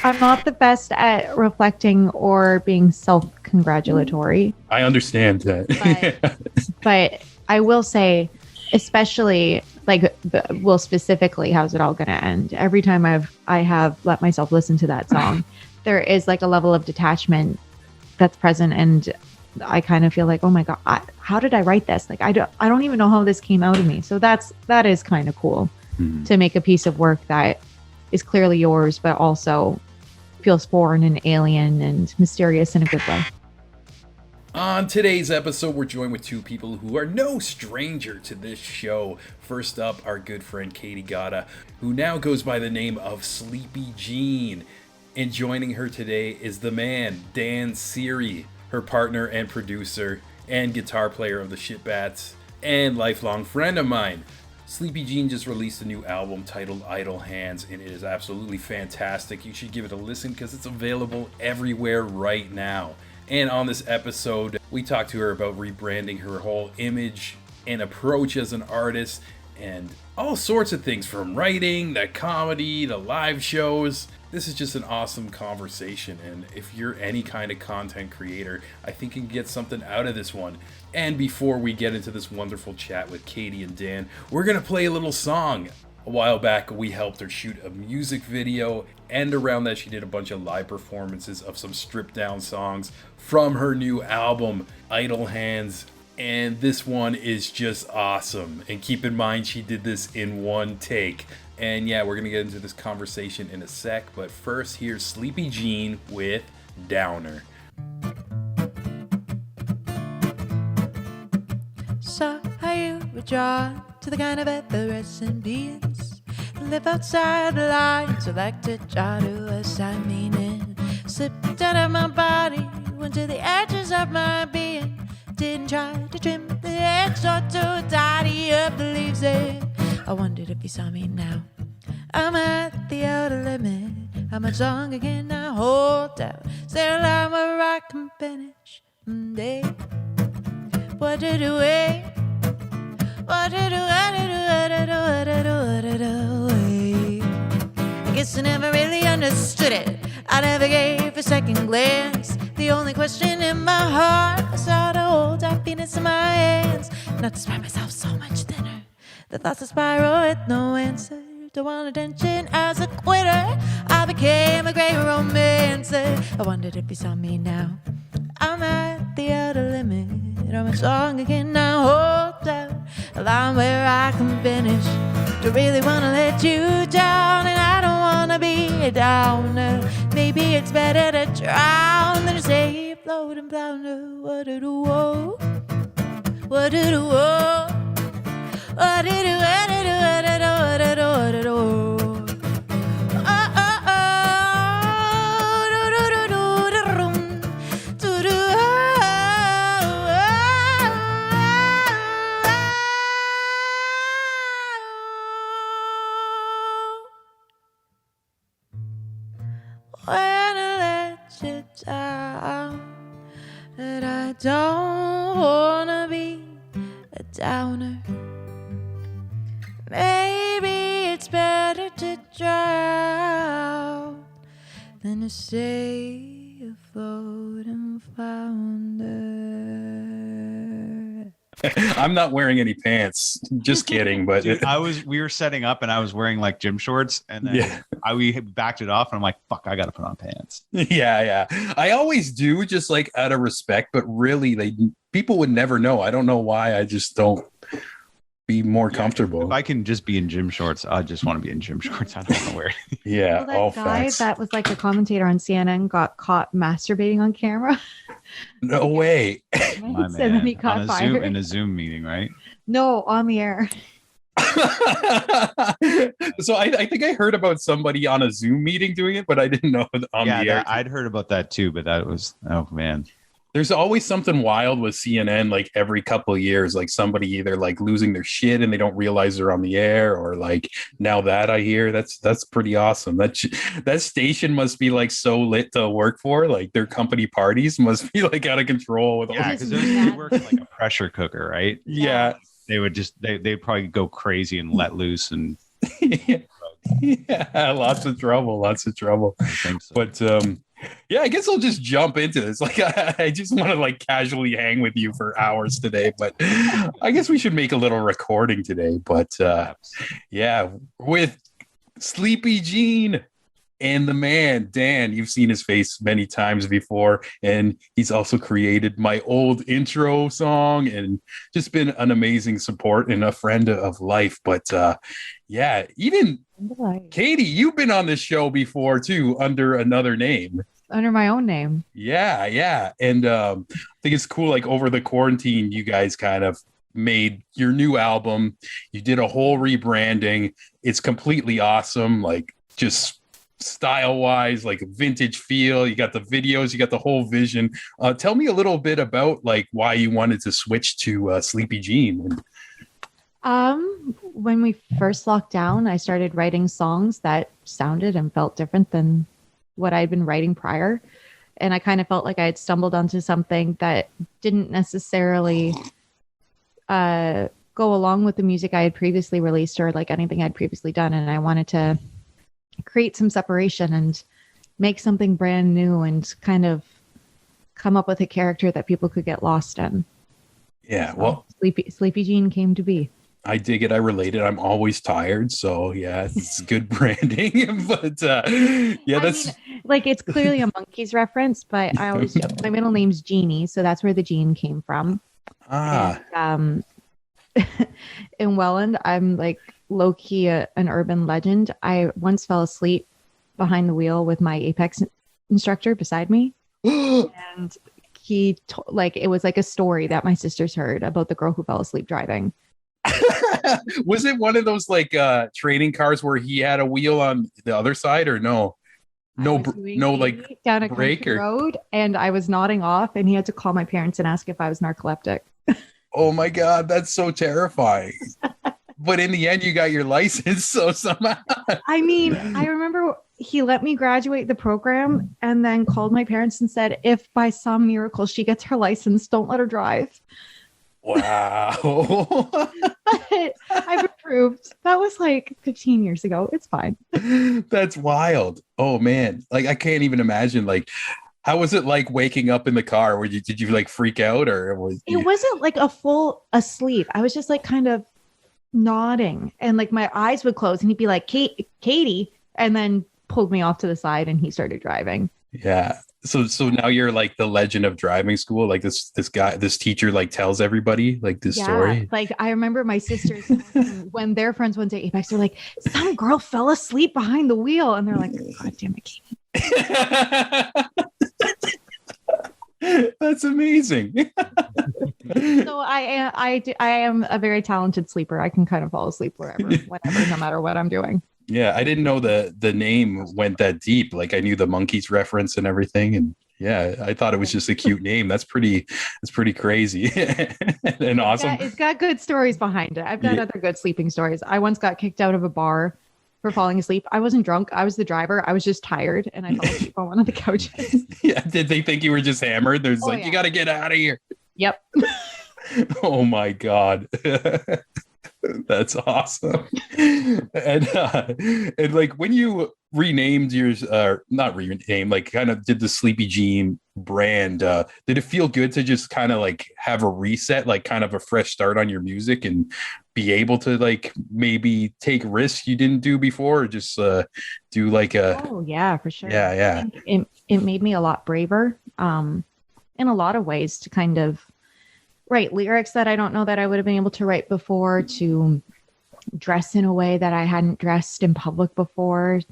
I'm not the best at reflecting or being self-congratulatory, I understand but that. but I will say, especially like, well, specifically, how's it all going to end? Every time I have let myself listen to that song, there is like a level of detachment that's present, and I kind of feel like, oh my god, how did I write this? Like, I don't even know how this came out of me. So that is kind of cool Mhm. to make a piece of work that is clearly yours, but also feels foreign and alien and mysterious in a good way. On today's episode, we're joined with two people who are no stranger to this show. First up, our good friend Katie Gata, who now goes by the name of Sleepy Jean. And joining her today is the man, Dan Serre, her partner and producer and guitar player of the Shitbats, and lifelong friend of mine. Sleepy Jean just released a new album titled Idle Hands, and it is absolutely fantastic. You should give it a listen because it's available everywhere right now. And on this episode, we talked to her about rebranding her whole image and approach as an artist, and all sorts of things from writing to comedy to live shows. This is just an awesome conversation, and if you're any kind of content creator, I think you can get something out of this one. And before we get into this wonderful chat with Katie and Dan, we're gonna play a little song. A while back, we helped her shoot a music video, and around that, she did a bunch of live performances of some stripped down songs from her new album, Idle Hands. And this one is just awesome. And keep in mind, she did this in one take. And yeah, we're going to get into this conversation in a sec. But first, here's Sleepy Jean with Downer. So how you were drawn to the kind of effervescent beings who live outside the lines, so like to try to assign meaning. Slipped out of my body, went to the edges of my being. Didn't try to trim the edge or to tidy up the leaves. I wondered if you saw me now. I'm at the outer limit. How much longer can I hold out? Still I'm where I can finish. Day. What did you wait? What did you wait? I guess I never really understood it. I never gave a second glance. The only question in my heart was how to hold happiness in my hands. Not to spread myself so much thinner. The thoughts that spiral with no answer. Don't want attention as a quitter. I became a great romancer. I wondered if you saw me now. I'm at the outer limit. How much longer can I hold out? A line where I can finish. Don't really wanna let you down, and I don't wanna be a downer. Maybe it's better to drown than to stay afloat and flounder. What did you whoa? What did you whoa? What did you what did you what did you what did you what did you? When I let you down, that I don't wanna be a downer. Maybe it's better to drown than to stay afloat and founder. I'm not wearing any pants. Just kidding, but Dude, we were setting up and I was wearing like gym shorts, and then yeah. we backed it off and I'm like, fuck, I gotta put on pants. Yeah. I always do, just like out of respect, but really, people would never know. I don't know why. I just don't be more comfortable. If I can just be in gym shorts, I just want to be in gym shorts. I don't want to wear it. Yeah, Well, that all guy facts. that was like a commentator on CNN got caught masturbating on camera. No way. My And then man. he got On a fired. Zoom, in a Zoom meeting, right? No, on the air. So I think I heard about somebody on a Zoom meeting doing it, but I didn't know on the air. I'd heard about that too, but that was, oh man. There's always something wild with CNN, like every couple of years, like somebody either like losing their shit and they don't realize they're on the air, or like now that I hear that's pretty awesome. That station must be like so lit to work for. Like their company parties must be like out of control with all Yeah, this. because they work like a pressure cooker, right? Yeah. They would just they'd probably go crazy and let loose and Yeah. Yeah, lots of trouble, lots of trouble. I think so. But yeah, I guess I'll just jump into this. Like, I just want to like casually hang with you for hours today, but I guess we should make a little recording today. But yeah, with Sleepy Gene and the man, Dan, you've seen his face many times before, and he's also created my old intro song and just been an amazing support and a friend of life. But yeah, even Katie, you've been on this show before too, under another name. Under my own name. Yeah. And I think it's cool, like over the quarantine, you guys kind of made your new album. You did a whole rebranding. It's completely awesome, like just style wise, like a vintage feel. You got the videos, you got the whole vision. Tell me a little bit about like why you wanted to switch to Sleepy Gene. When we first locked down, I started writing songs that sounded and felt different than what I'd been writing prior. And I kind of felt like I had stumbled onto something that didn't necessarily go along with the music I had previously released or like anything I'd previously done. And I wanted to create some separation and make something brand new and kind of come up with a character that people could get lost in. Yeah, So well, Sleepy Gene came to be. I dig it. I relate it. I'm always tired. So yeah, it's good branding. But yeah, that's like, it's clearly a Monkeys reference, but I always joke, my middle name's Jeannie. So that's where the Gene came from. And, in Welland, I'm like low-key an urban legend. I once fell asleep behind the wheel with my Apex instructor beside me. And he like, it was like a story that my sisters heard about the girl who fell asleep driving. Was it one of those like training cars where he had a wheel on the other side or no like down a brake country or road, and I was nodding off and he had to call my parents and ask if I was narcoleptic. Oh my god, that's so terrifying. But in the end you got your license, so somehow I mean, I remember he let me graduate the program and then called my parents and said, if by some miracle she gets her license, don't let her drive. Wow. But I've approved. That was like 15 years ago. It's fine. That's wild. Oh man, like I can't even imagine. Like, how was it like waking up in the car? Did you like freak out or was It wasn't like a full asleep. I was just like kind of nodding and like my eyes would close and he'd be like, Katie, and then pulled me off to the side and he started driving. Yeah. So now you're like the legend of driving school. Like this teacher like tells everybody like this story. Like I remember my sisters when their friends went to Apex, they're like, some girl fell asleep behind the wheel, and they're like, God damn it, Katie. That's amazing. So I am a very talented sleeper. I can kind of fall asleep wherever, whenever, no matter what I'm doing. Yeah, I didn't know the name went that deep. Like I knew the Monkeys reference and everything, and yeah, I thought it was just a cute name. That's pretty crazy and awesome. Yeah, it's got good stories behind it. I've got other good sleeping stories. I once got kicked out of a bar for falling asleep. I wasn't drunk. I was the driver. I was just tired, and I fell asleep on one of the couches. Yeah, did they think you were just hammered? There's you got to get out of here. Yep. Oh my god. That's awesome. And like when you renamed yours, not renamed, like kind of did the Sleepy Gene brand, did it feel good to just kind of like have a reset, like kind of a fresh start on your music and be able to like maybe take risks you didn't do before, or just do like a oh yeah, for sure. Yeah. It made me a lot braver in a lot of ways to kind of write lyrics that I don't know that I would have been able to write before, to dress in a way that I hadn't dressed in public before,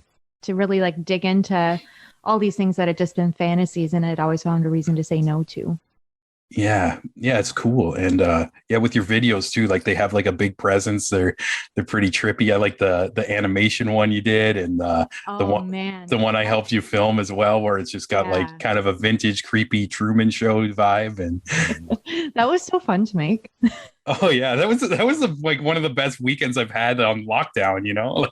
to really like dig into all these things that had just been fantasies and I'd always found a reason to say no to. Yeah, it's cool. And yeah, with your videos too, like they have like a big presence. They're pretty trippy. I like the animation one you did, and the one I helped you film as well, where it's just got like kind of a vintage creepy Truman Show vibe. And that was so fun to make. Oh yeah, that was like one of the best weekends I've had on lockdown, you know? Like,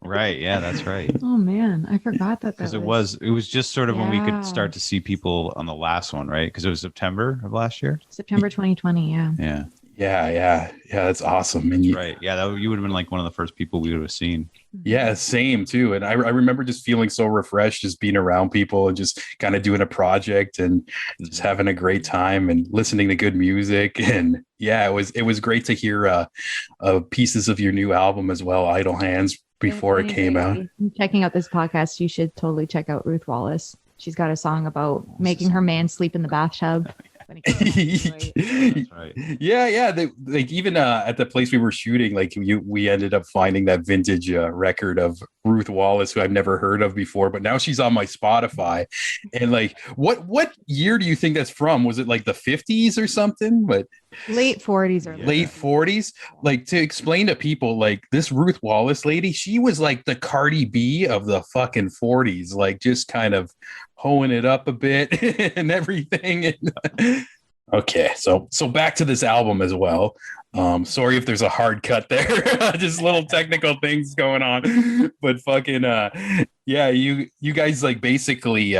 right, yeah, that's right. Oh man, I forgot that. Because it was just sort of when we could start to see people on the last one, right? Because it was September of last year. September 2020, yeah. Yeah, that's awesome. And right, yeah, you would have been like one of the first people we would have seen. Yeah, same too. And I remember just feeling so refreshed, just being around people and just kind of doing a project and just having a great time and listening to good music. And yeah, it was great to hear pieces of your new album as well, Idle Hands, before it came out. Checking out this podcast, you should totally check out Ruth Wallace. She's got a song about making her man sleep in the bathtub. That's right. Yeah. Like even at the place we were shooting, like we ended up finding that vintage record of Ruth Wallace, who I've never heard of before, but now she's on my Spotify. And like, what year do you think that's from? Was it like the 50s or something? But late 40s or late 40s. Like, to explain to people, like, this Ruth Wallace lady, she was like the Cardi B of the fucking 40s, like just kind of hoeing it up a bit and everything. Okay, so back to this album as well. Sorry if there's a hard cut there. Just little technical things going on. But fucking yeah, you guys like basically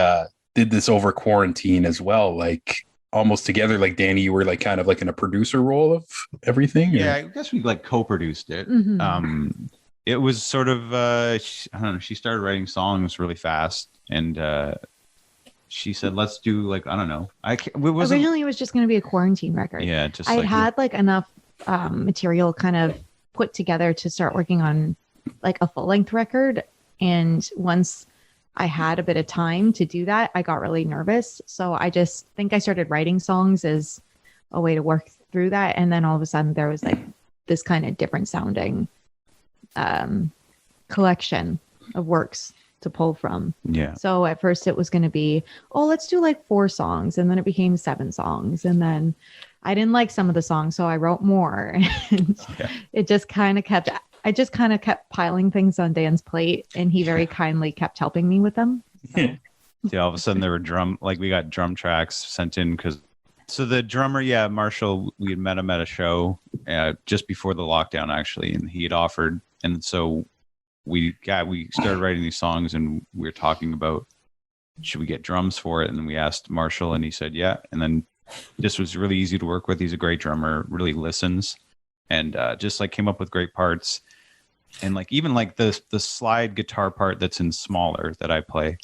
did this over quarantine as well, like almost together. Like Danny, you were like kind of like in a producer role of everything. Yeah, I guess we like co-produced it. It was sort of I don't know, she started writing songs really fast, and she said, let's do like, I don't know. Originally it was just going to be a quarantine record. Yeah. Just I had like enough material kind of put together to start working on like a full length record. And once I had a bit of time to do that, I got really nervous. So I just think I started writing songs as a way to work through that. And then all of a sudden there was like this kind of different sounding collection of works to pull from. Yeah. So at first it was going to be, oh, let's do like 4 songs. And then it became 7 songs. And then I didn't like some of the songs, so I wrote more. And it just kind of kept piling things on Dan's plate. And he very kindly kept helping me with them. So. Yeah, all of a sudden there were we got drum tracks sent in so the drummer, Marshall, we had met him at a show just before the lockdown actually. And he had offered. And so we started writing these songs, and we were talking about, should we get drums for it? And then we asked Marshall, and he said, yeah. And then this was really easy to work with. He's a great drummer, really listens, and just like came up with great parts. And like, even like the slide guitar part that's in Smaller that I play,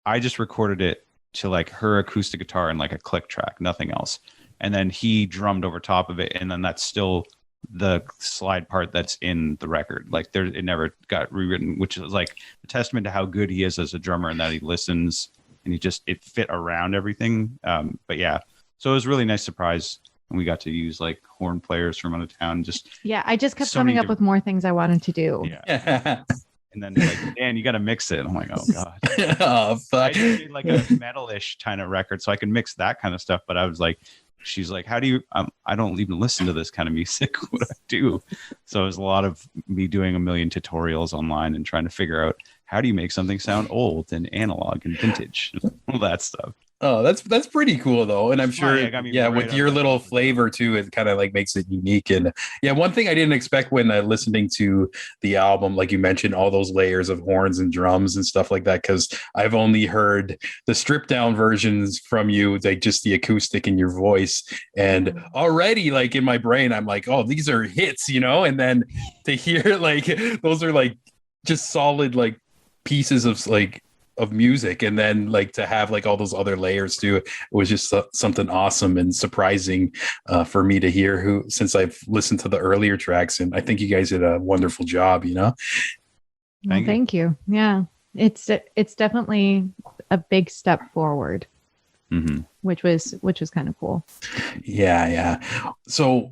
I just recorded it to like her acoustic guitar and like a click track, nothing else. And then he drummed over top of it. And then that's still the slide part that's in the record. Like it never got rewritten, which is like a testament to how good he is as a drummer, and that he listens and it fit around everything. But yeah, so it was a really nice surprise. And we got to use like horn players from out of town. I just kept coming up with more things I wanted to do. Yeah. And then like, Dan, you got to mix it. I'm like, oh God. Oh, fuck. I did like a metal-ish kind of record, so I can mix that kind of stuff. But I was like, she's like, how do you, I don't even listen to this kind of music. What do I do? So it was a lot of me doing a million tutorials online and trying to figure out, how do you make something sound old and analog and vintage, all that stuff. Oh, that's pretty cool though. And I'm sure, right with your little flavor too, it kind of like makes it unique. And yeah, one thing I didn't expect when listening to the album, like you mentioned, all those layers of horns and drums and stuff like that, because I've only heard the stripped down versions from you, like just the acoustic in your voice. And already like in my brain, I'm like, oh, these are hits, And then to hear like, those are like just solid like pieces of music, and then like to have like all those other layers too, it was just something awesome and surprising for me to hear, since I've listened to the earlier tracks, and I think you guys did a wonderful job. Thank you. Yeah, it's definitely a big step forward, which was kind of cool. Yeah. So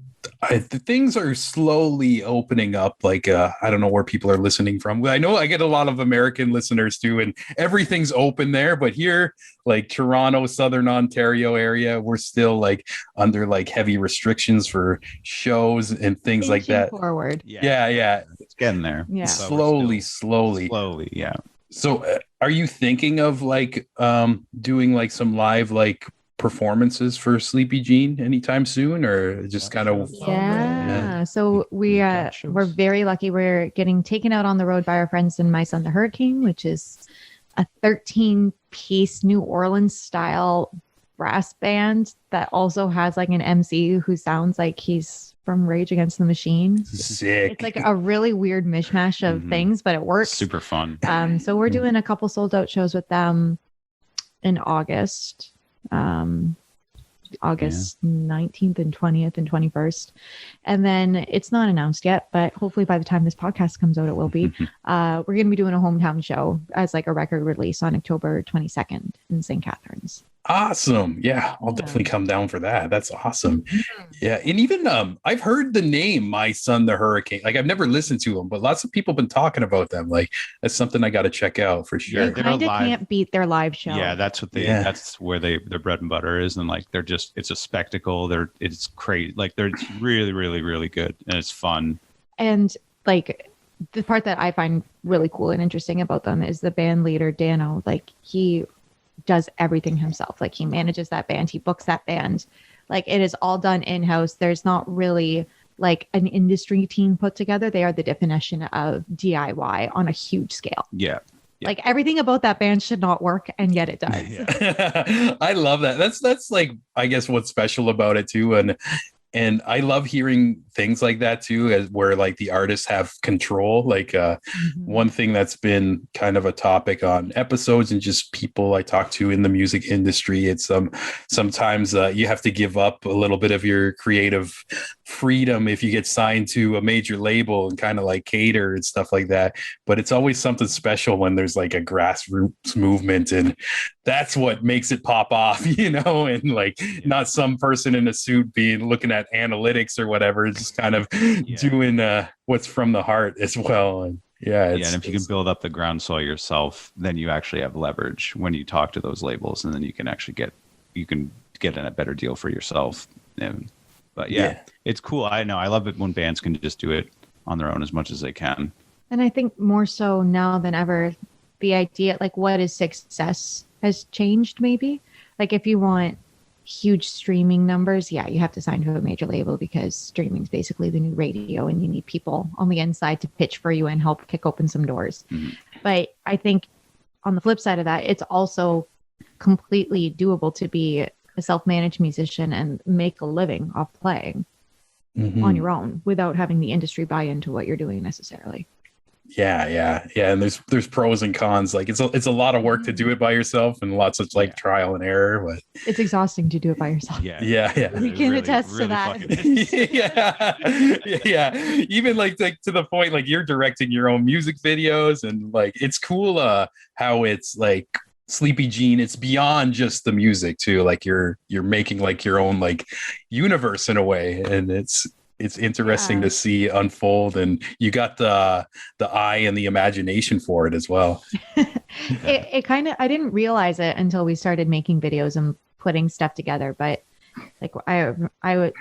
things are slowly opening up. Like I don't know where people are listening from. I know I get a lot of American listeners too, and everything's open there. But here, like Toronto, Southern Ontario area, we're still like under like heavy restrictions for shows and things like that. Forward. Yeah. It's getting there. Yeah. Slowly. Yeah. So are you thinking of like doing like some live like performances for Sleepy Jean anytime soon, or just kind of so we're very lucky. We're getting taken out on the road by our friends in My Son the Hurricane, which is a 13-piece New Orleans style brass band that also has like an MC who sounds like he's from Rage Against the Machine. Sick. It's like a really weird mishmash of things, but it works. Super fun. So we're doing a couple sold out shows with them in August. August 19th and 20th and 21st. And then it's not announced yet, but hopefully by the time this podcast comes out, it will be. We're going to be doing a hometown show as like a record release on October 22nd in St. Catharines. Awesome. Yeah, I'll definitely come down for that. That's awesome. Yeah. And even I've heard the name My Son the Hurricane. Like I've never listened to them, but lots of people have been talking about them. Like that's something I got to check out for sure. You kind of can't beat their live show. Yeah, that's what that's where their bread and butter is. And like it's a spectacle. It's crazy. Like they're really, really, really good. And it's fun. And like the part that I find really cool and interesting about them is the band leader, Dano. Like he does everything himself. Like he manages that band, he books that band. Like it is all done in-house. There's not really like an industry team put together. They are the definition of DIY on a huge scale. Yeah. Like everything about that band should not work, and yet it does. Yeah. I love that. That's like I guess what's special about it too. And I love hearing things like that too, as where like the artists have control. Like one thing that's been kind of a topic on episodes and just people I talk to in the music industry. It's sometimes you have to give up a little bit of your creative freedom if you get signed to a major label and kind of like cater and stuff like that. But it's always something special when there's like a grassroots movement, and that's what makes it pop off, you know, and like not some person in a suit looking at analytics or whatever, just kind of doing what's from the heart as well. And and if you can build up the groundswell yourself, then you actually have leverage when you talk to those labels, and then you can actually get a better deal for yourself. But it's cool. I know I love it when bands can just do it on their own as much as they can. And I think more so now than ever, the idea like what is success has changed. Maybe like if you want huge streaming numbers, you have to sign to a major label because streaming is basically the new radio, and you need people on the inside to pitch for you and help kick open some doors. But I think on the flip side of that, it's also completely doable to be a self-managed musician and make a living off playing on your own without having the industry buy into what you're doing necessarily. Yeah. And there's pros and cons. Like it's a lot of work to do it by yourself, and lots of like trial and error. But it's exhausting to do it by yourself. Yeah. We can attest to that. Yeah. Even like to the point like you're directing your own music videos, and like it's cool how it's like Sleepy Gene. It's beyond just the music too. Like you're making like your own like universe in a way, and it's interesting to see unfold, and you got the eye and the imagination for it as well. It kind of, I didn't realize it until we started making videos and putting stuff together. But like I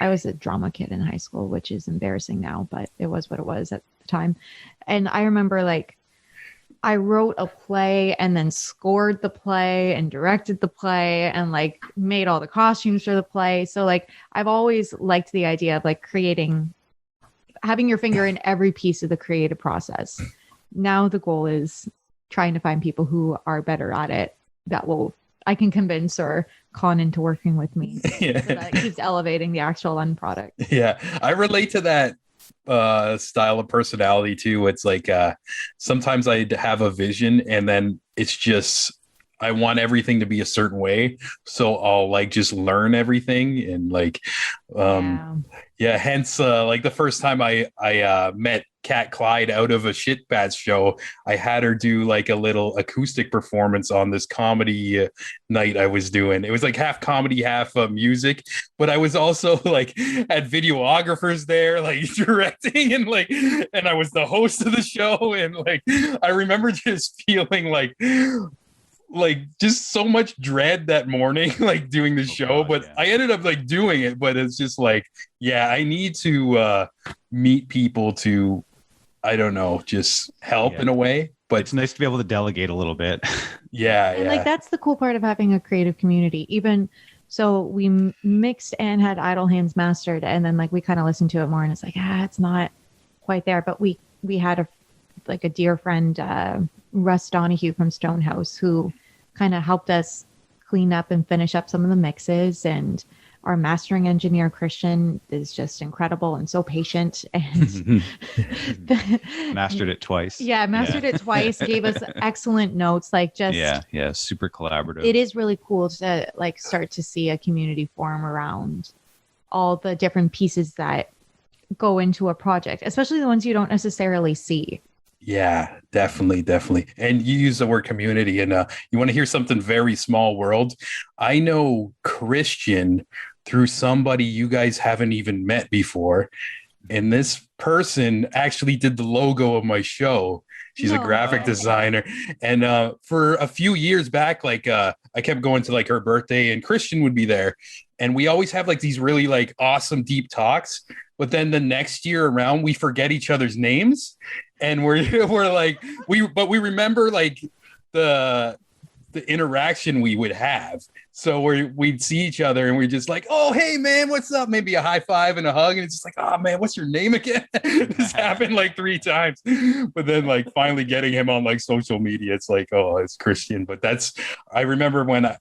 was a drama kid in high school, which is embarrassing now, but it was what it was at the time. And I remember like I wrote a play and then scored the play and directed the play and like made all the costumes for the play. So like I've always liked the idea of like having your finger in every piece of the creative process. Now the goal is trying to find people who are better at it that I can convince or con into working with me. So that it keeps elevating the actual end product. Yeah, I relate to that style of personality too. It's like sometimes I have a vision, and then it's just I want everything to be a certain way, so I'll like just learn everything. And like hence like the first time I met Kat Clyde out of a Shit Bats show, I had her do like a little acoustic performance on this comedy night I was doing. It was like half comedy, half music, but I was also like had videographers there, like directing, and I was the host of the show. And like, I remember just feeling like just so much dread that morning, like doing the show, but I ended up like doing it. But it's just like, I need to meet people to, I don't know, just help in a way. But it's nice to be able to delegate a little bit. And like that's the cool part of having a creative community. Even so, we mixed and had Idle Hands mastered, and then like we kind of listened to it more, and it's like it's not quite there. But we had a dear friend, Russ Donahue from Stonehouse, who kind of helped us clean up and finish up some of the mixes. And our mastering engineer, Christian, is just incredible and so patient. And Mastered it twice. Yeah, mastered it twice, gave us excellent notes. Like just yeah, super collaborative. It is really cool to like start to see a community form around all the different pieces that go into a project, especially the ones you don't necessarily see. Yeah, definitely. And you use the word community, and you want to hear something very small world. I know Christian through somebody you guys haven't even met before. And this person actually did the logo of my show. She's a graphic designer. And for a few years back, like I kept going to like her birthday and Christian would be there. And we always have like these really like awesome deep talks. But then the next year around, we forget each other's names. And we're like, we remember like the interaction we would have. So we'd see each other and we're just like, oh, hey, man, what's up? Maybe a high five and a hug. And it's just like, oh, man, what's your name again? This happened like 3 times. But then like finally getting him on like social media, it's like, oh, it's Christian. But I remember when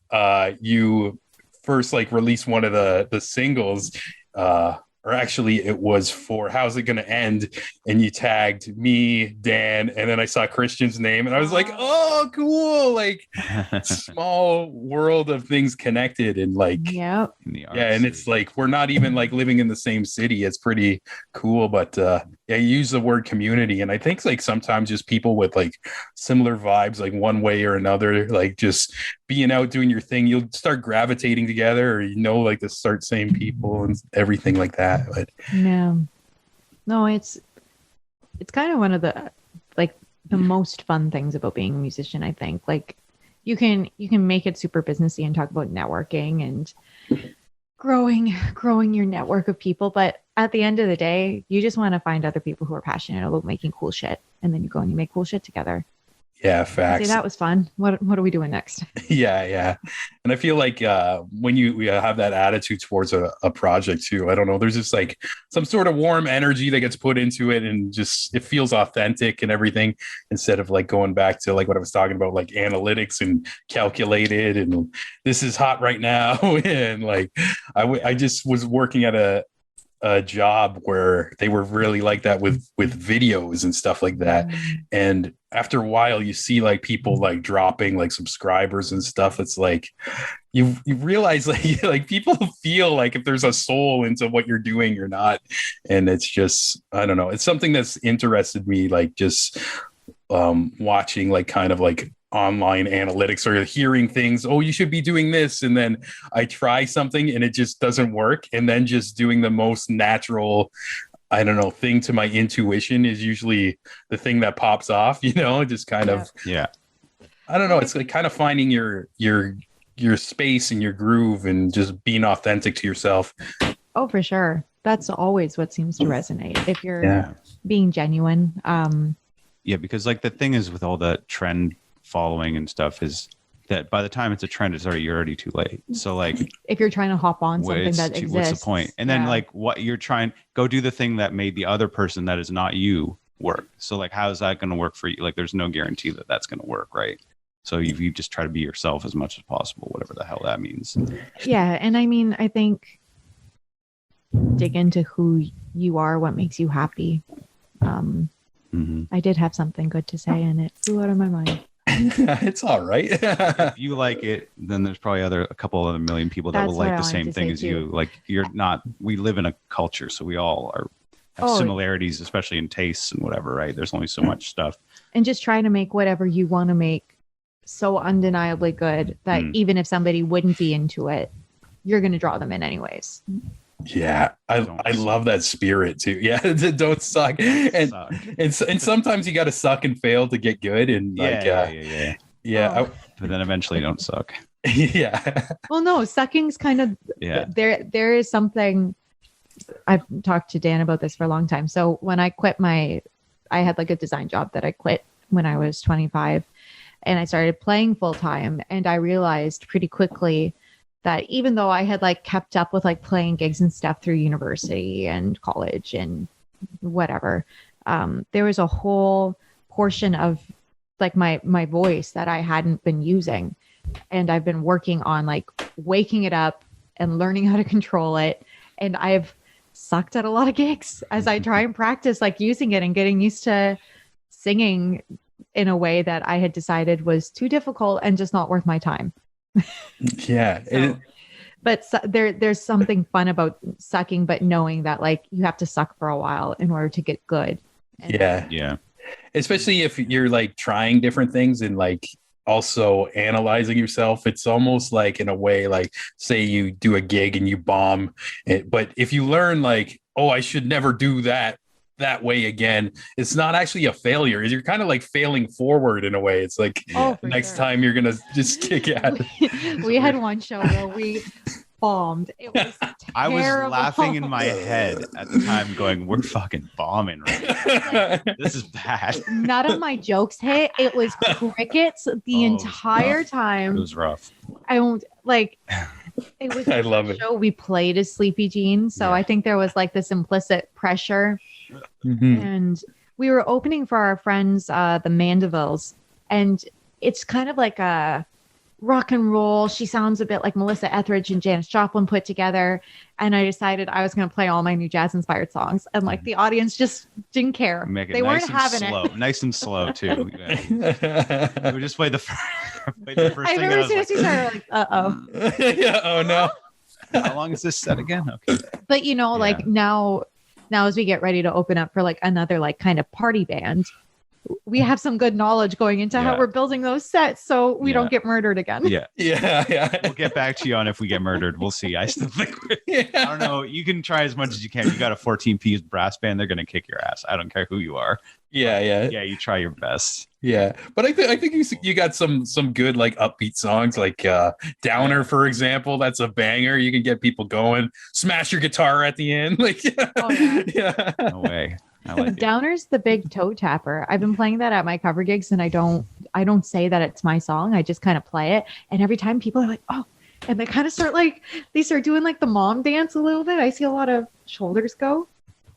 you first like released one of the singles, or actually it was for How's It Gonna End? And you tagged me, Dan, and then I saw Christian's name and I was like, oh, cool. Like small world of things connected and like, yeah. And it's like, we're not even like living in the same city. It's pretty cool. But you use the word community. And I think like sometimes just people with like similar vibes, like one way or another, like just being out doing your thing, you'll start gravitating together, or like to start same people and everything like that. But no, it's kind of one of the like the most fun things about being a musician. I think like you can make it super businessy and talk about networking and growing your network of people, but at the end of the day, you just want to find other people who are passionate about making cool shit, and then you go and you make cool shit together. Yeah, facts. See, that was fun. What are we doing next? Yeah. And I feel like when you have that attitude towards a project too, I don't know, there's just like some sort of warm energy that gets put into it, and just it feels authentic and everything, instead of like going back to like what I was talking about, like analytics and calculated and this is hot right now. And like I just was working at a job where they were really like that with videos and stuff like that. And after a while you see like people like dropping like subscribers and stuff. It's like you realize like people feel like if there's a soul into what you're doing or not. And it's just, I don't know, it's something that's interested me, like just watching like kind of like online analytics or hearing things, oh, you should be doing this, and then I try something and it just doesn't work, and then just doing the most natural, I don't know, thing to my intuition is usually the thing that pops off, just kind of I don't know, it's like kind of finding your space and your groove and just being authentic to yourself. Oh, for sure. That's always what seems to resonate, if you're being genuine. Because like the thing is with all the trend following and stuff is that by the time it's a trend, you're already too late. So like if you're trying to hop on something that exists, what's the point? And then like what you're trying, go do the thing that made the other person that is not you work. So like how is that going to work for you? Like there's no guarantee that that's going to work, right? So you just try to be yourself as much as possible, whatever the hell that means. Yeah, and I mean, I think dig into who you are, what makes you happy. I did have something good to say and it flew out of my mind. It's all right. If you like it, then there's probably a couple other million people that will like the same thing as you. Like we live in a culture, so we all have similarities, especially in tastes and whatever, right? There's only so much stuff. And just try to make whatever you want to make so undeniably good that even if somebody wouldn't be into it, you're going to draw them in anyways. Yeah, I love that spirit too. Yeah, don't suck. And sometimes you got to suck and fail to get good. And like, but then eventually don't suck. Yeah. Well, no, sucking's kind of there is something. I've talked to Dan about this for a long time. So when I quit I had like a design job that I quit when I was 25, and I started playing full time, and I realized pretty quickly that even though I had like kept up with like playing gigs and stuff through university and college and whatever, there was a whole portion of like my voice that I hadn't been using. and I've been working on like waking it up and learning how to control it. And I've sucked at a lot of gigs as I try and practice like using it and getting used to singing in a way that I had decided was too difficult and just not worth my time. Yeah. But there's something fun about sucking, but knowing that like you have to suck for a while in order to get good. And Yeah. Especially if you're like trying different things and like also analyzing yourself. It's almost like in a way, like say you do a gig and you bomb it, but if you learn like, oh, I should never do that way again, it's not actually a failure. You're kind of like failing forward in a way. It's like next time you're gonna just kick at it. We had one show where we bombed. It was terrible. I was laughing in my head at the time going, we're fucking bombing right now. This is bad. None of my jokes hit. It was crickets the entire time. It was rough. I won't like it was I love it. Show we played as Sleepy Jean. So I think there was like this implicit pressure. And we were opening for our friends, the Mandevilles, and it's kind of like a rock and roll. She sounds a bit like Melissa Etheridge and Janis Joplin put together. And I decided I was going to play all my new jazz inspired songs. And like the audience just didn't care. They weren't having it. Nice and slow too. We just played the first I thing. remember as soon as you started, like, Yeah, oh no. How long is this set again? Okay. But you know, like now as we get ready to open up for like another like kind of party band, we have some good knowledge going into how we're building those sets so we don't get murdered again. Yeah. We'll get back to you on if we get murdered. We'll see. I still think I don't know. You can try as much as you can. You got a 14-piece brass band, they're gonna kick your ass. I don't care who you are. Yeah. You try your best. Yeah, but I think you got some good like upbeat songs like Downer, for example. That's a banger. You can get people going. Smash your guitar at the end. Like yeah. No way. I like it. Downer's the big toe tapper. I've been playing that at my cover gigs, and I don't say that it's my song. I just kind of play it, and every time people are like, "Oh," and they kind of start doing like the mom dance a little bit. I see a lot of shoulders go.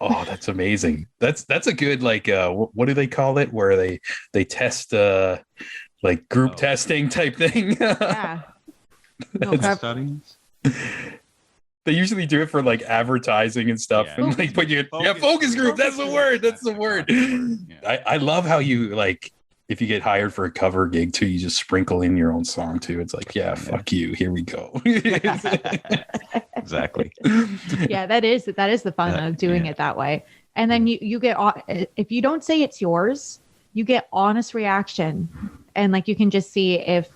Oh, that's amazing. That's a good like what do they call it? Where they test like group testing type thing. Yeah. Studies. They usually do it for like advertising and stuff, and like put you focus group. That's the word. That's the word. I love how you like if you get hired for a cover gig too, you just sprinkle in your own song too. It's like fuck you. Here we go. Exactly. Yeah, that is the fun of doing it that way. And then you get if you don't say it's yours, you get honest reaction, and like you can just see if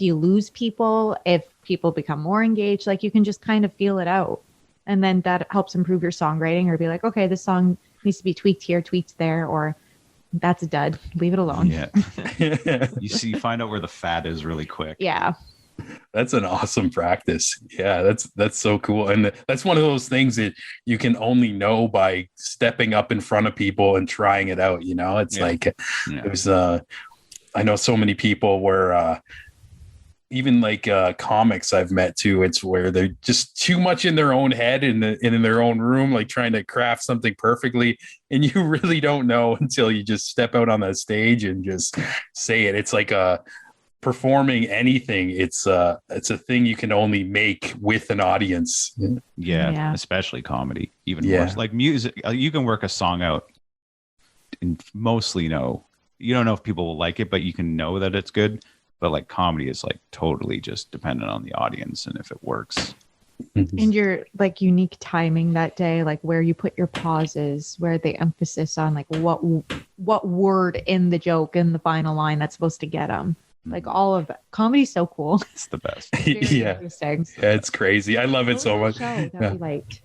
you lose people, if people become more engaged, like you can just kind of feel it out. And then that helps improve your songwriting, or be like, okay, this song needs to be tweaked here, tweaked there, or that's a dud. Leave it alone. Yeah. You find out where the fat is really quick. Yeah. That's an awesome practice. Yeah, that's so cool. And that's one of those things that you can only know by stepping up in front of people and trying it out. You know, it's like there's I know so many people where even like comics I've met too, it's where they're just too much in their own head and in their own room, like trying to craft something perfectly. And you really don't know until you just step out on that stage and just say it. It's like performing anything. It's a thing you can only make with an audience. Yeah. Especially comedy, even worse. Like music, you can work a song out and mostly you don't know if people will like it, but you can know that it's good. But like comedy is like totally just dependent on the audience and if it works. And your like unique timing that day, like where you put your pauses, where the emphasis on like what word in the joke in the final line that's supposed to get them. Like all of that. Comedy's so cool. It's the best. Yeah, it's crazy. I love it so much. That we liked.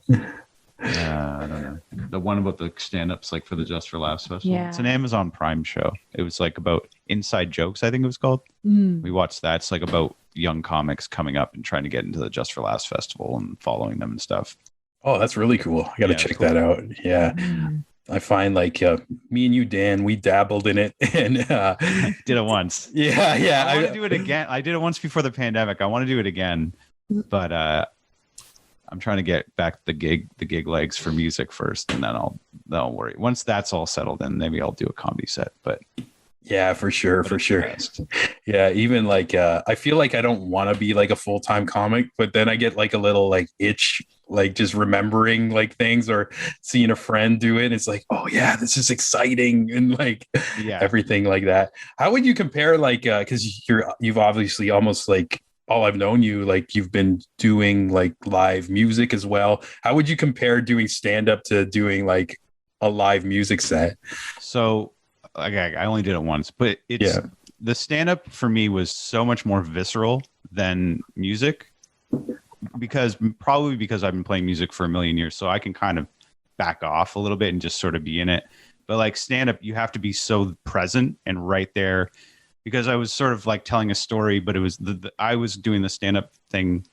I don't know. The one about the stand-ups, like for the Just for Laughs festival. Yeah. It's an Amazon Prime show. It was like about inside jokes, I think it was called. We watched that. It's like about young comics coming up and trying to get into the Just for Laughs festival and following them and stuff. Oh, that's really cool. I got to check that out. Yeah. I find like me and you, Dan, we dabbled in it and did it once. Yeah. I want to do it again. I did it once before the pandemic. I want to do it again, but I'm trying to get back the gig legs for music first, and then I'll worry. Once that's all settled in, maybe I'll do a comedy set. But Yeah, for sure, But for it's the sure. best. Yeah, even like I feel like I don't want to be like a full-time comic, but then I get like a little like itch, like just remembering like things or seeing a friend do it. It's like, oh yeah, this is exciting and like Yeah. everything like that. How would you compare like because you've obviously almost like all I've known you, like you've been doing like live music as well. How would you compare doing stand-up to doing like a live music set? So I only did it once, but it's the stand up for me was so much more visceral than music because I've been playing music for a million years. So I can kind of back off a little bit and just sort of be in it. But like stand up, you have to be so present and right there because I was sort of like telling a story, but it was I was doing the stand up thing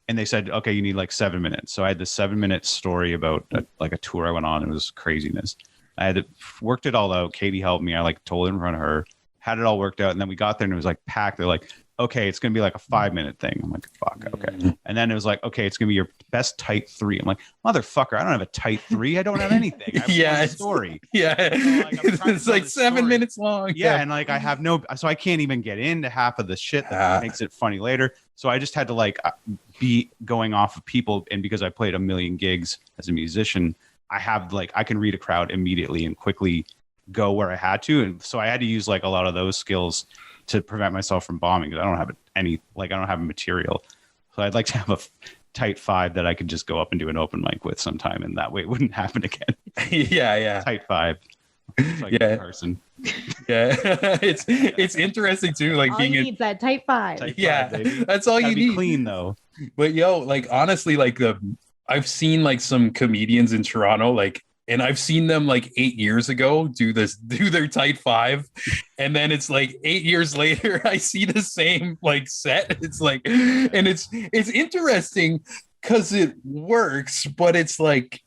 and they said, okay, you need like 7 minutes. So I had the 7 minute story about like a tour I went on. It was craziness. I had worked it all out. Katie helped me. I like told it in front of her, had it all worked out. And then we got there and it was like packed. They're like, okay, it's going to be like a 5 minute thing. I'm like, fuck. Okay. And then it was like, okay, it's going to be your best tight 3. I'm like, motherfucker, I don't have a tight 3. I don't have anything. I have one story. Yeah. It's like 7 minutes long. Yeah. And like, I have so I can't even get into half of the shit that makes it funny later. So I just had to like be going off of people. And because I played a million gigs as a musician, I can read a crowd immediately and quickly go where I had to. And so I had to use like a lot of those skills to prevent myself from bombing because I don't have I don't have a material. So I'd like to have a tight 5 that I could just go up and do an open mic with sometime. And that way it wouldn't happen again. Yeah. Tight 5. Like person. Yeah. it's interesting too. Like all being you need that tight 5. Tight 5, yeah, baby. that's all Gotta you be need. Clean though. But like honestly, like I've seen like some comedians in Toronto, like, and I've seen them like 8 years ago do their tight 5. And then it's like 8 years later, I see the same like set. It's like, and it's interesting because it works, but it's like,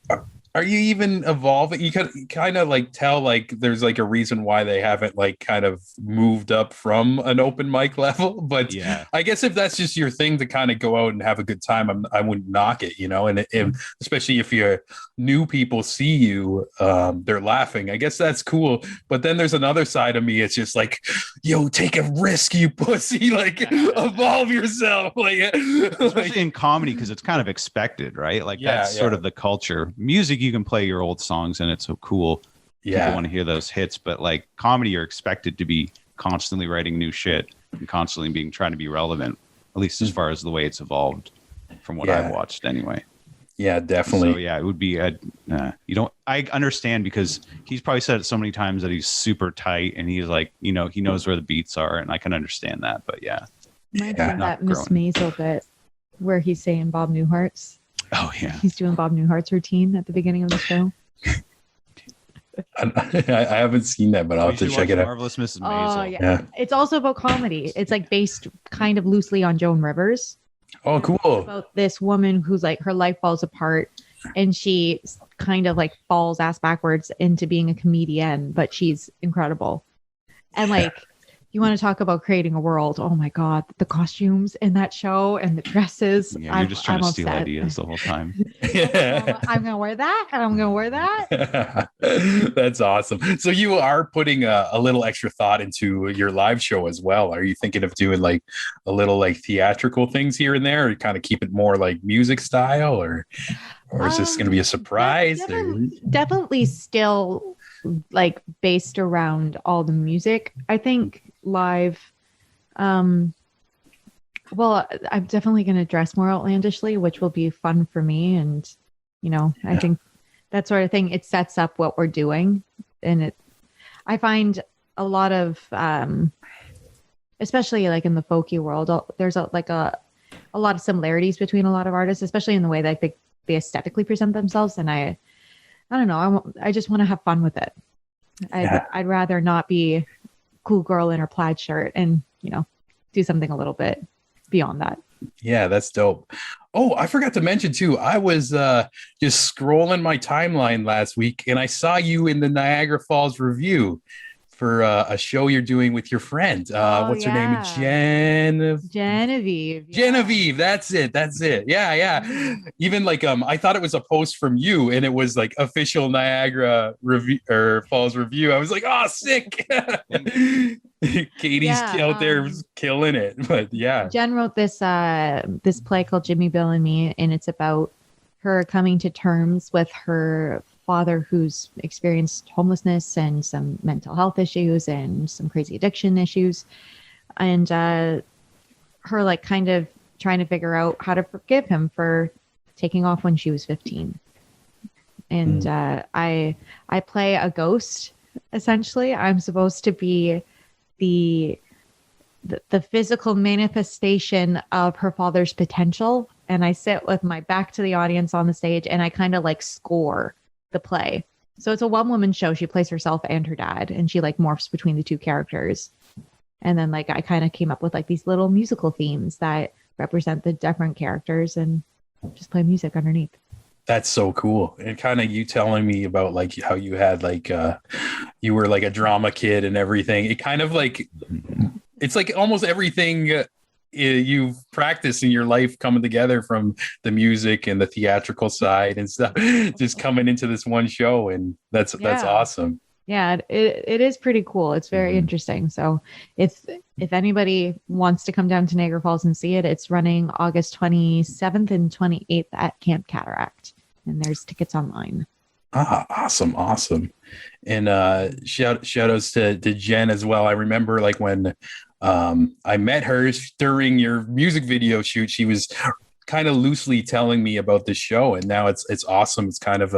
are you even evolving? You kind of like tell like there's like a reason why they haven't like kind of moved up from an open mic level. But Yeah. I guess if that's just your thing to kind of go out and have a good time, I wouldn't knock it, and especially if your new people see you, they're laughing. I guess that's cool. But then there's another side of me. It's just like, yo, take a risk, you pussy, like evolve yourself. Like, especially in comedy, because it's kind of expected, right? Like that's sort of the culture. Music, you can play your old songs and it's so cool. People want to hear those hits, but like comedy, you're expected to be constantly writing new shit and constantly trying to be relevant, at least as far as the way it's evolved from what I've watched anyway. Yeah, definitely. So yeah, it would be I understand because he's probably said it so many times that he's super tight and he's like, he knows where the beats are, and I can understand that. But yeah. Reminds me of that Miss Maisel bit where he's saying Bob Newhart's. Oh yeah. He's doing Bob Newhart's routine at the beginning of the show. I haven't seen that, but I'll have to check it out. Marvelous Mrs. Maisel. Oh yeah. It's also about comedy. It's like based kind of loosely on Joan Rivers. Oh, cool. It's about this woman who's like her life falls apart and she kind of like falls ass backwards into being a comedian, but she's incredible. And like, you want to talk about creating a world? Oh my God, the costumes in that show and the dresses. Yeah, you're just trying to steal ideas the whole time. I'm gonna wear that, and I'm gonna wear that. That's awesome. So you are putting a little extra thought into your live show as well. Are you thinking of doing like a little like theatrical things here and there, or kind of keep it more like music style, or is this going to be a surprise? Definitely still like based around all the music. I think live, well, I'm definitely going to dress more outlandishly, which will be fun for me. And, I think that sort of thing, it sets up what we're doing. And I find a lot of, especially like in the folky world, there's a lot of similarities between a lot of artists, especially in the way that they aesthetically present themselves. And I don't know. I just want to have fun with it. I'd rather not be a cool girl in her plaid shirt and, do something a little bit beyond that. Yeah, that's dope. Oh, I forgot to mention too, I was just scrolling my timeline last week and I saw you in the Niagara Falls Review for a show you're doing with your friend. What's her name? Genevieve. Genevieve. That's it. Yeah. Even like I thought it was a post from you, and it was like official Niagara review or Falls review. I was like, oh, sick. Katie's out there killing it. But yeah, Jen wrote this play called Jimmy, Bill, and Me, and it's about her coming to terms with her father who's experienced homelessness and some mental health issues and some crazy addiction issues, and her like kind of trying to figure out how to forgive him for taking off when she was 15. And I play a ghost. Essentially, I'm supposed to be the physical manifestation of her father's potential, and I sit with my back to the audience on the stage, and I kind of like score the play. So it's a one-woman show. She plays herself and her dad, and she like morphs between the two characters. And then like I kind of came up with like these little musical themes that represent the different characters and just play music underneath. That's so cool. And kind of you telling me about like how you had like you were like a drama kid and everything. It kind of like it's like almost everything you've practiced in your life coming together, from the music and the theatrical side and stuff, just coming into this one show. And that's awesome. Yeah, it is pretty cool. It's very interesting. So if anybody wants to come down to Niagara Falls and see it, it's running August 27th and 28th at Camp Cataract, and there's tickets online. Awesome. And shout outs to Jen as well. I remember like when I met her during your music video shoot, she was kind of loosely telling me about the show, and now it's awesome. It's kind of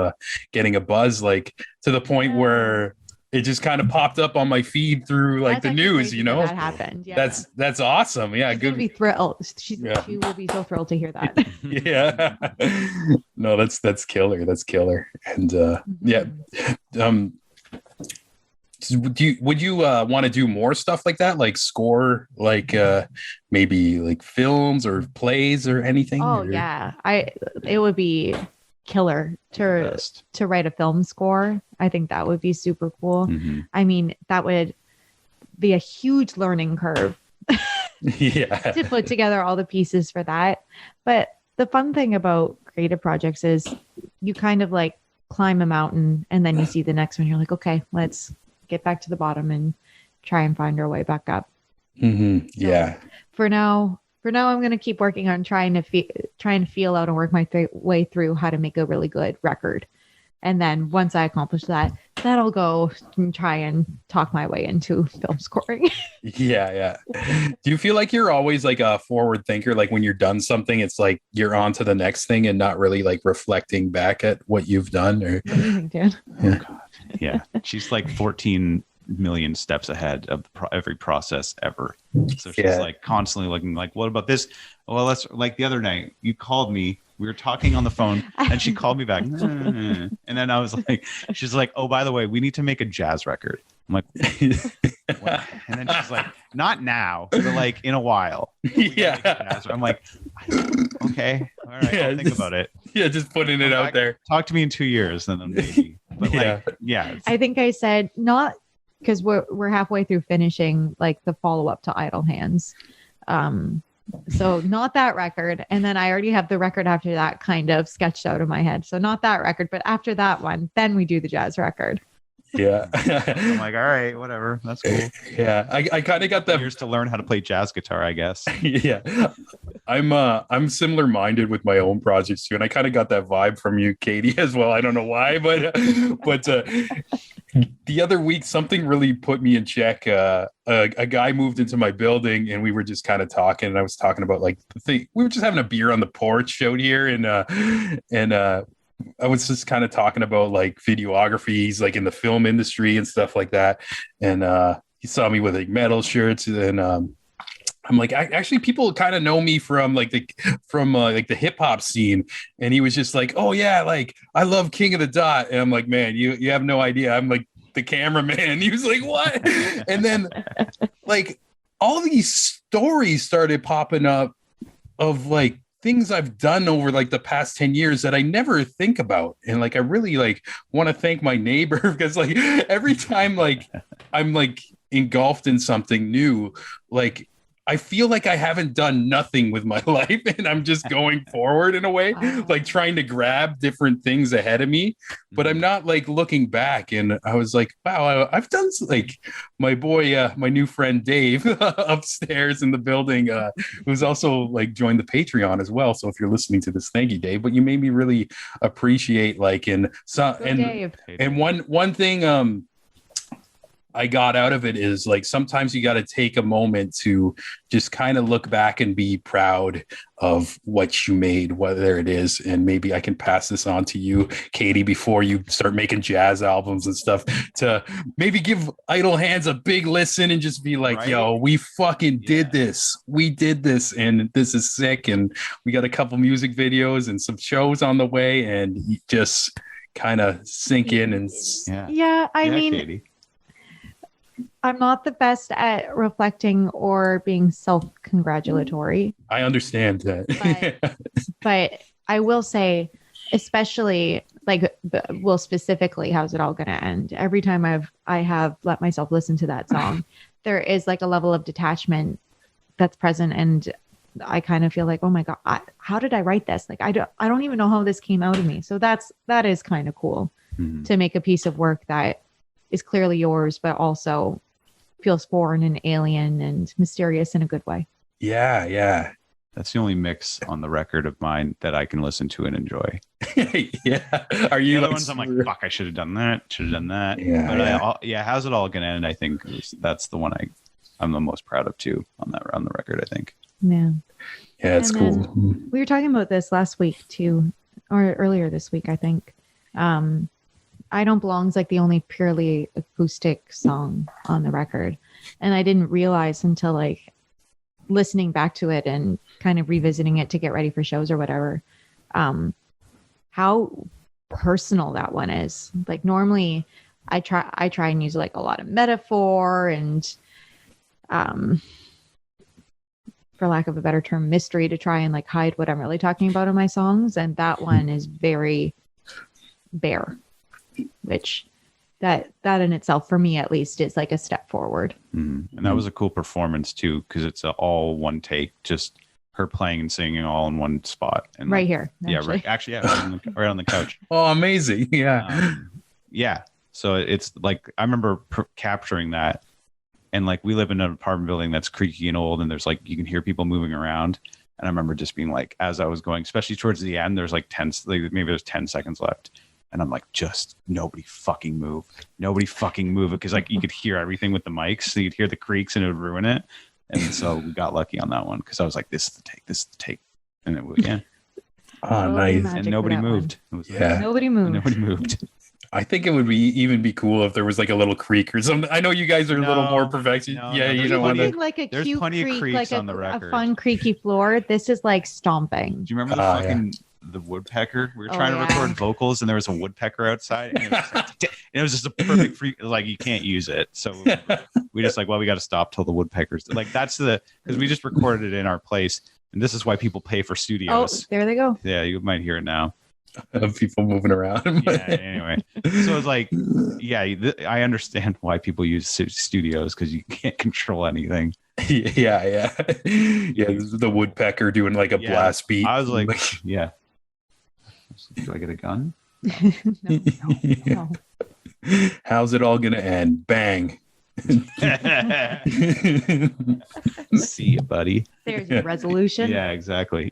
getting a buzz, like to the point where it just kind of popped up on my feed through like the news, you know. That happened. Yeah. That's awesome. Yeah, She's gonna be thrilled. She will be so thrilled to hear that. Yeah. No, that's killer. And would you want to do more stuff like that, like score, like maybe like films or plays or anything? Yeah, it would be killer to write a film score. I think that would be super cool. I mean, that would be a huge learning curve to put together all the pieces for that. But the fun thing about creative projects is you kind of like climb a mountain and then you see the next one. You're like, okay, let's get back to the bottom and try and find our way back up. Yeah. For now, I'm going to keep working on trying to feel out and work my way through how to make a really good record. And then once I accomplish that, that'll go and try and talk my way into film scoring. Yeah. Do you feel like you're always like a forward thinker? Like when you're done something, it's like you're on to the next thing and not really like reflecting back at what you've done? Or what do you think, Dan? Oh, God. Yeah. She's like 14 million steps ahead of every process ever. So she's like constantly looking like, what about this? Well, that's like the other night you called me. We were talking on the phone and she called me back. And then I was like, she's like, oh, by the way, we need to make a jazz record. I'm like, what? And then she's like, not now, but like in a while. Yeah. I'm like, okay, all right, I'll think about it. Yeah, just putting it out there. Talk to me in 2 years, and then maybe. But I think I said not because we're halfway through finishing like the follow up to Idle Hands. So not that record. And then I already have the record after that kind of sketched out in my head. So not that record, but after that one, then we do the jazz record. Yeah. I'm like, all right, whatever. That's cool. Yeah. I kind of got that years to learn how to play jazz guitar, I guess. Yeah. I'm similar minded with my own projects too. And I kind of got that vibe from you, Katie, as well. I don't know why, but the other week, something really put me in check. A guy moved into my building and we were just kind of talking, and I was talking about like the thing. We were just having a beer on the porch out here, and I was just kind of talking about like videographies, like in the film industry and stuff like that. And he saw me with like metal shirts, and I'm like, actually, people kind of know me from like the hip hop scene. And he was just like, oh yeah, like I love King of the Dot. And I'm like, man, you have no idea. I'm like the cameraman. He was like, what? And then like all these stories started popping up of like things I've done over like the past 10 years that I never think about. And like I really like want to thank my neighbor because like every time like I'm like engulfed in something new, like I feel like I haven't done nothing with my life and I'm just going forward in a way, like trying to grab different things ahead of me, but I'm not like looking back. And I was like, wow, I've done like my boy, my new friend Dave upstairs in the building, who's also like joined the Patreon as well. So if you're listening to this, thank you, Dave. But you made me really appreciate like and one thing I got out of it is like sometimes you got to take a moment to just kind of look back and be proud of what you made, whether it is. And maybe I can pass this on to you, Katie, before you start making jazz albums and stuff, to maybe give Idle Hands a big listen and just be like, yo, we fucking did this. We did this and this is sick. And we got a couple music videos and some shows on the way, and you just kind of sink in and I mean, Katie. I'm not the best at reflecting or being self-congratulatory. I understand that. but I will say, especially like, well, specifically, how's it all going to end? Every time I have let myself listen to that song, there is like a level of detachment that's present. And I kind of feel like, oh my God, how did I write this? Like, I don't even know how this came out of me. So that is kind of cool to make a piece of work that is clearly yours, but also feels foreign and alien and mysterious in a good way. Yeah. That's the only mix on the record of mine that I can listen to and enjoy. Yeah. Are you the other ones I'm like, fuck, I should have done that. Yeah. But how's it all gonna end? I think that's the one I'm the most proud of too on the record, I think. Yeah. Yeah, it's cool. We were talking about this last week too, or earlier this week, I think. I Don't Belong's like the only purely acoustic song on the record. And I didn't realize until like listening back to it and kind of revisiting it to get ready for shows or whatever, how personal that one is. Like normally I try and use like a lot of metaphor and, for lack of a better term, mystery to try and like hide what I'm really talking about in my songs. And that one is very bare, which that in itself, for me at least, is like a step forward. And that was a cool performance too, because it's all one take, just her playing and singing all in one spot. And right like, here. Actually. Right on the couch. Oh, amazing. Yeah. Yeah. So it's like, I remember capturing that. And like, we live in an apartment building that's creaky and old, and there's like, you can hear people moving around. And I remember just being like, as I was going, especially towards the end, there's like maybe there's 10 seconds left. And I'm like, just nobody fucking move it. Because like you could hear everything with the mics. So you'd hear the creaks and it would ruin it. And so we got lucky on that one because I was like, this is the take. And it was, yeah. Oh, nice. And nobody moved. Nobody moved. I think it would even be cool if there was like a little creak or something. I know you guys are a little more perfectionist. You don't want to. Like a there's cute plenty creak, of creaks like on the record. A fun creaky floor. This is like stomping. Do you remember the woodpecker? We were trying to record vocals, and there was a woodpecker outside, and it was just a perfect freak. Like you can't use it, so we just like, well, we got to stop till the woodpeckers. Like that's because we just recorded it in our place, and this is why people pay for studios. Oh, there they go. Yeah, you might hear it now. Of people moving around. Anyway, so it's like, I understand why people use studios because you can't control anything. Yeah. The woodpecker doing like a blast beat. I was like, yeah. Do I get a gun? No. How's it all gonna end? Bang. See you, buddy. There's your resolution. Yeah, exactly.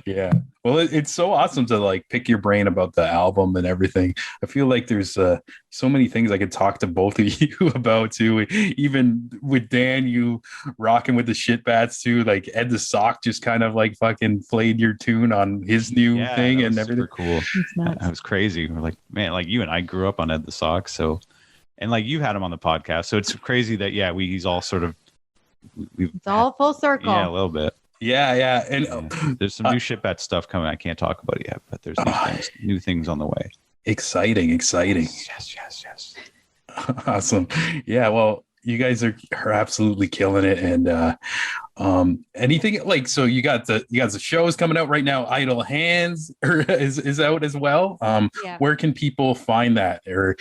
Yeah. Well, it's so awesome to like pick your brain about the album and everything. I feel like there's so many things I could talk to both of you about too. Even with Dan, you rocking with the shit bats too. Like Ed the Sock just kind of like fucking played your tune on his new thing and everything. Super cool. That was crazy. We're like, man, like you and I grew up on Ed the Sock, so. And like you've had him on the podcast, so it's crazy that he's all sort of. It's all full circle. Yeah, a little bit. Yeah, and there's some new shitbat stuff coming. I can't talk about it yet, but there's new things on the way. Exciting. Yes. Awesome. Yeah, well, you guys are absolutely killing it, and Anything like, so you got the shows coming out right now. Idle Hands is out as well. Yeah. Where can people find that? Or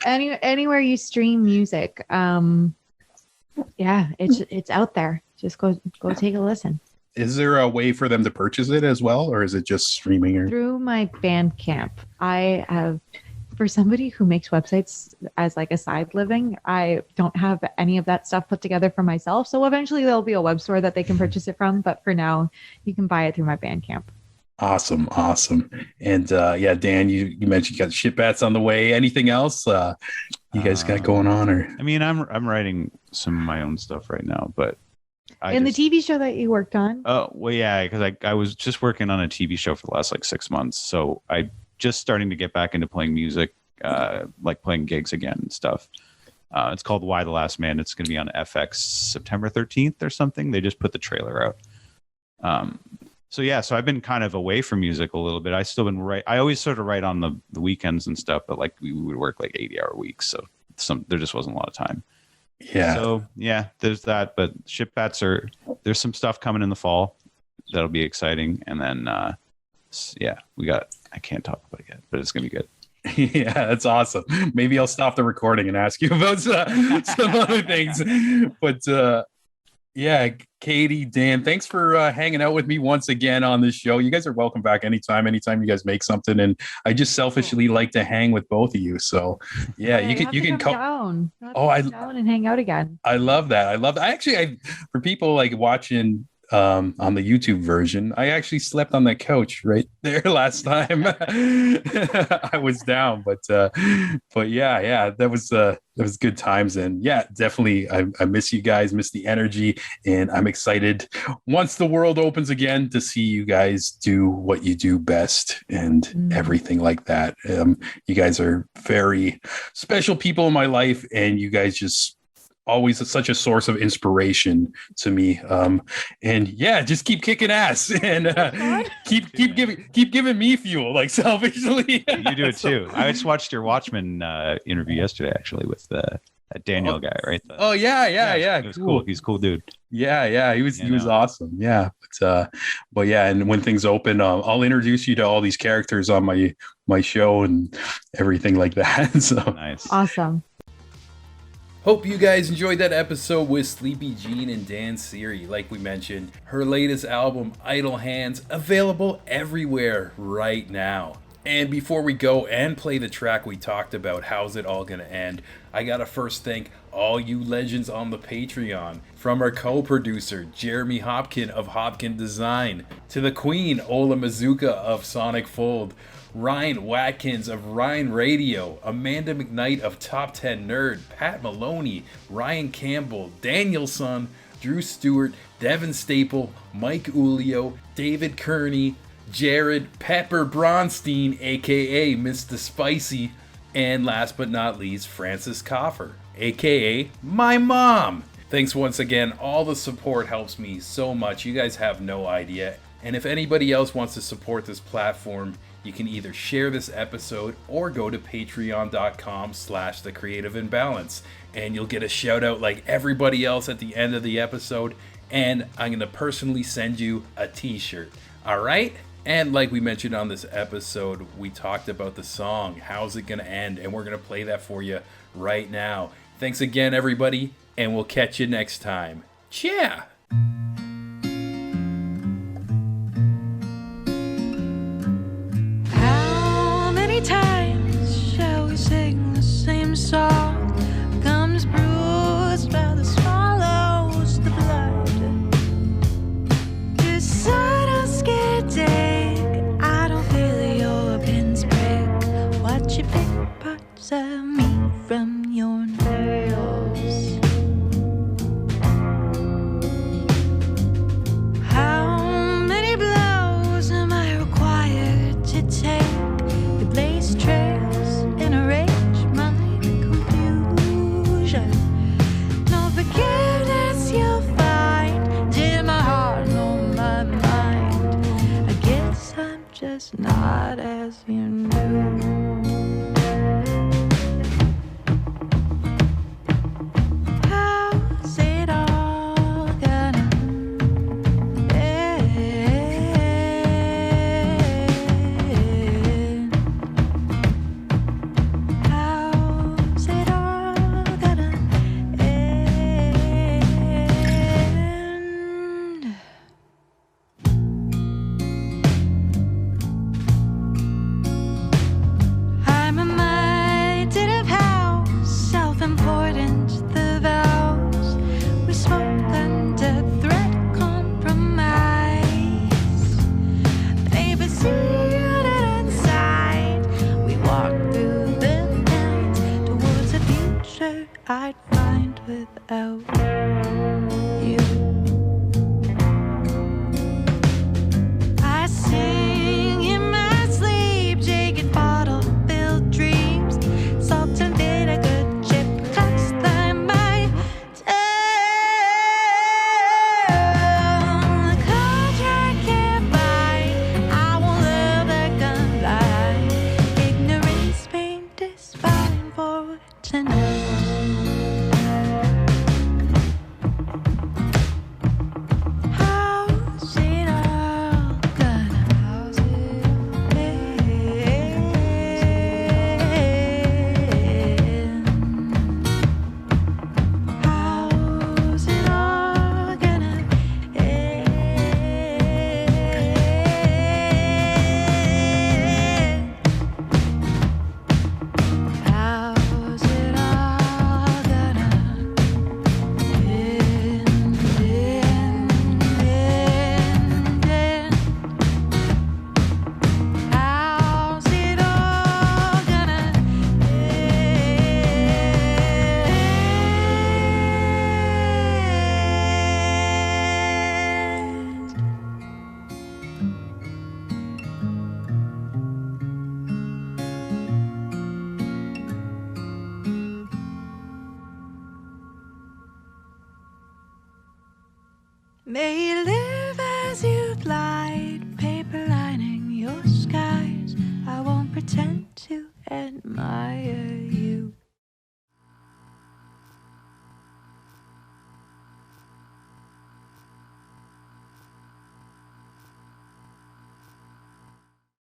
Anywhere you stream music. Yeah, it's out there. Just go take a listen. is there a way for them to purchase it as well, or is it just streaming? Or Through my Bandcamp. I have, for somebody who makes websites as like a side living, I don't have any of that stuff put together for myself. So eventually there'll be a web store that they can purchase it from. But for now, you can buy it through my Bandcamp. Awesome. And yeah, Dan, you mentioned you got shit bats on the way. Anything else you guys got going on? Or I mean, I'm writing some of my own stuff right now, but The TV show that you worked on? Oh, well, yeah, because I was just working on a TV show for the last like 6 months. So I just starting to get back into playing music, like playing gigs again and stuff. It's called Why the Last Man. It's going to be on FX September 13th or something. They just put the trailer out. So yeah, so I've been kind of away from music a little bit. I still been I always sort of write on the weekends and stuff, but like we would work like 80-hour weeks. So there just wasn't a lot of time. yeah. So yeah, there's that. But ship bats there's some stuff coming in the fall that'll be exciting. And then yeah, I can't talk about it yet, but it's gonna be good. Yeah, that's awesome. Maybe I'll stop the recording and ask you about some other things. But yeah, Katie, Dan, thanks for hanging out with me once again on this show. You guys are welcome back anytime you guys make something. And I just selfishly like to hang with both of you. So yeah, you can come down. down and hang out again. I love that. I for people like watching on the YouTube version, I actually slept on that couch right there last time. I was down, but yeah, that was good times. And yeah, definitely I miss you guys, miss the energy, and I'm excited once the world opens again to see you guys do what you do best and everything like that. You guys are very special people in my life, and you guys just always such a source of inspiration to me. And yeah, just keep kicking ass and keep giving me fuel, like selfishly. You do it too. I just watched your Watchmen interview yesterday, actually, with that Daniel guy, right? Yeah. It was cool. He's a cool dude. Yeah. He was awesome. Yeah. But yeah, and when things open, I'll introduce you to all these characters on my show and everything like that. So nice. Awesome. Hope you guys enjoyed that episode with Sleepy Jean and Dan Serre. Like we mentioned, her latest album, Idle Hands, available everywhere right now. And before we go and play the track we talked about, How's It All Gonna End, I gotta first thank all you legends on the Patreon. From our co-producer, Jeremy Hopkin of Hopkin Design, to the Queen, Ola Mazuka of Sonic Fold, Ryan Watkins of Ryan Radio, Amanda McKnight of Top 10 Nerd, Pat Maloney, Ryan Campbell, Daniel Sun, Drew Stewart, Devin Staple, Mike Ulio, David Kearney, Jared Pepper Bronstein, aka Mr. Spicy, and last but not least, Francis Coffer, aka my mom. Thanks once again. All the support helps me so much. You guys have no idea. And if anybody else wants to support this platform, you can either share this episode or go to patreon.com/thecreativeimbalance, and you'll get a shout out like everybody else at the end of the episode, and I'm going to personally send you a t-shirt. All right? And like we mentioned on this episode, we talked about the song, How's It Gonna End? And we're going to play that for you right now. Thanks again, everybody, and we'll catch you next time. Cheer! How many times shall we sing the same song? Comes bruised by the swallows, the blood. Decide a scared day. I don't feel your pins break. Watch you pick parts of me from your nails. How many blows am I required to take? You blaze trails and arrange my confusion. No forgiveness you'll find. Did my heart know my mind? I guess I'm just not as you knew. How's it all gonna May you live as you glide, paper lining your skies. I won't pretend to admire